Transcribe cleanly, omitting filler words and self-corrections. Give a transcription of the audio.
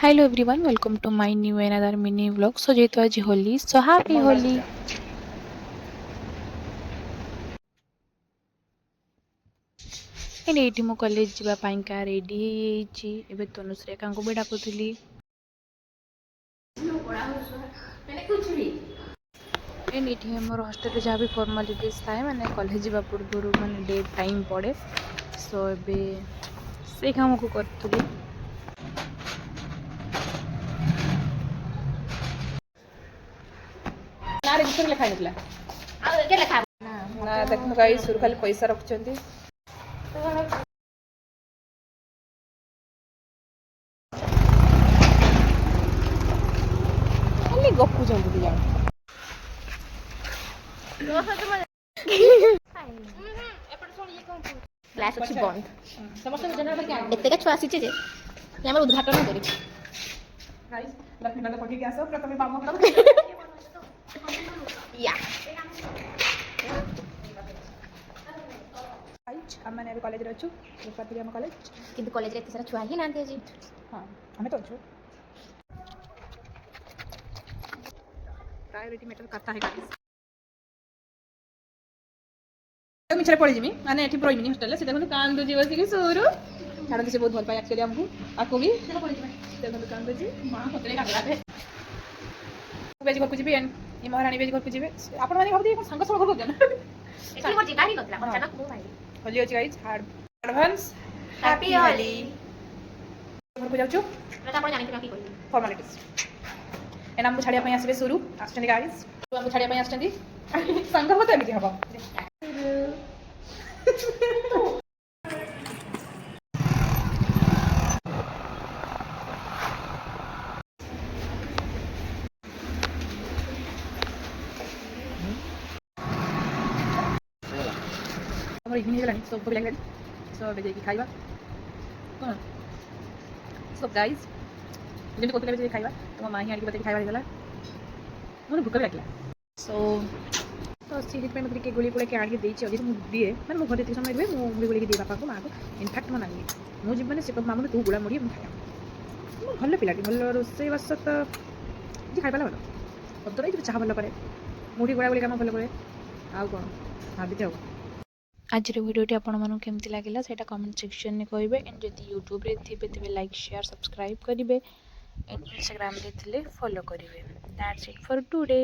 Hello everyone, welcome to my new another mini vlog. So যেহেতু আজ Holi, so happy Holi. ଏଇଠି ମୁଁ କଲେଜ ଯିବା ପାଇଁକା ରେଡ଼ି ହେଇଯାଇଛି। ଏବେ ତନୁଶ୍ରୀ ଏକାଙ୍କୁ ବି ଡାକୁଥିଲି। ଏଇଠି ଆମର ହଷ୍ଟେଲରେ ଯାହା ବି ଫର୍ମାଲିଟିଜ୍ ଥାଏ ମାନେ କଲେଜ ଯିବା ପୂର୍ବରୁ ମାନେ ଡେଟ୍ ଟାଇମ୍ ପଡ଼େ, ସୋ ଏବେ ସେଇ କାମକୁ କରୁଥିଲି। ଲେଖା ହେଇଥିଲା ନା ଦେଖନ୍ତୁ ଗାଈ ସୁରୁ ଖାଲି ପଇସା ରଖୁଛନ୍ତି। ଖାଲି ଗପୁଛନ୍ତି ଦି ଜଣ। କ୍ଲାସ୍ ଅଛି ବନ୍ଦ। ଏତେକା ଛୁଆ ଆସିଛେ ଯେ ଆମର ଉଦ୍ଘାଟନ କରିବୁ। ପକେଇକି ଆସ ପ୍ରଥମେ ବାମ ଆମେ ଏବେ କଲେଜରେ ଅଛୁ। ଆମ କଲେଜ କିନ୍ତୁ କଲେଜରେ ଏତେ ସାରା ଛୁଆ ହିଁ ନାହାନ୍ତି ଆଜି। ହଁ ଆମେ ତ ଅଛୁ। ପ୍ରାୟୋରିଟି ମ୍ୟାଟର କଥା ହେଇଗଲି। ମିଛରେ ପଳେଇଯିବି ମାନେ ଏଠି ରହିବିନି ହଷ୍ଟେଲରେ। ସେ ଦେଖନ୍ତୁ କାନ୍ଦୁଛି ବସିକି ସୋରୁ ଛାଡ଼ନ୍ତୁ, ସେ ବହୁତ ଭଲ ପାଏ ଆକ୍ଚୁଆଲି ଆମକୁ। ଆକୁ ବି ଦେଖନ୍ତୁ କାନ୍ଦୁଛି। ମୁଁ ବେଜି ଘରକୁ ଯିବି, ଏ ମହାରାଣୀ ବେଜି ଘରକୁ ଯିବେ। ଆପଣମାନେ ଭାବୁଥିବେ କ'ଣ ସାଙ୍ଗ ସବୁ ଘରକୁ ଯାଉଛନ୍ତି। ହୋଲି ଅଛି ଗାଇଜ୍, ଆଡଭାନ୍ସ ହ୍ୟାପି ହୋଲି। ଘରକୁ ଯାଉଛୁ ଫର୍ମାଲିଟିଜ୍। ଏନା ଆମକୁ ଛାଡ଼ିବା ପାଇଁ ଆସିବେ ସୁରୁ ଆସୁଛନ୍ତି ଗାଇଜ୍। ଆମକୁ ଛାଡ଼ିବା ପାଇଁ ଆସିଛନ୍ତି। ସାଙ୍ଗ ମତେ ଏମିତି ହବ। ଆମର ଇଭିନିଂ ହେଇଗଲାଣି, ସୋ ଭୋକ ଲାଗିଲାଣି। ସୋ ଏବେ ଯାଇକି ଖାଇବା କ'ଣ। ସୋ ଗାଇଜ୍ ଯେମିତି କହୁଥିଲେ ଏବେ ଯାଇକି ଖାଇବା, ତ ମୋ ମା ହିଁ ଆଣିକି ବତେଇକି ଖାଇବା ହେଇଗଲା। ମୋତେ ଭୋକ ବି ଲାଗିଲା। ସୋ ତ ସେଇଥିପାଇଁ ମୋତେ ଟିକେ ଗୋଳି ଗୋଳାକି ଆଣିକି ଦେଇଛି। ଯଦି ମୁଁ ଦିଏ ମାନେ ମୋ ଘରେ ଯେତିକି ସମୟ ରୁହେ ମୁଁ ଗୋଳି ଗୋଳିକି ଦିଏ ବାପାଙ୍କୁ ମାଆକୁ। ଇନଫ୍ୟାକ୍ଟ ମୋ ନାନୀ ମୁଁ ଯିବି ମାନେ ସେ ମାମୁନି ତୁ ଗୋଳା ମୁଢ଼ି ମୁଁ ଖାଇବା। ମୁଁ ଭଲ ପିଲାଟି, ଭଲ ରୋଷେଇବାସ ତ ଯେ ଖାଇବା ଭଲ ଅଦର ଏଇ ଚାହା ଭଲ କରେ, ମୁଢ଼ି ଗୋଳା ଗୋଳି କାମ ଭଲ କରେ। ଆଉ କ'ଣ ଭାବିତେ ହବ। ଆଜିର ଭିଡ଼ିଓଟି ଆପଣମାନଙ୍କୁ କେମିତି ଲାଗିଲା ସେଇଟା କମେଣ୍ଟ ସେକ୍ସନରେ କହିବେ। ଏଣ୍ଡ ଯଦି ୟୁଟ୍ୟୁବରେ ଥିବେ ତେବେ ଲାଇକ୍ ସେୟାର ସବସ୍କ୍ରାଇବ୍ କରିବେ। ଇନଷ୍ଟାଗ୍ରାମରେ ଥିଲେ ଫଲୋ କରିବେ। That's eat for today.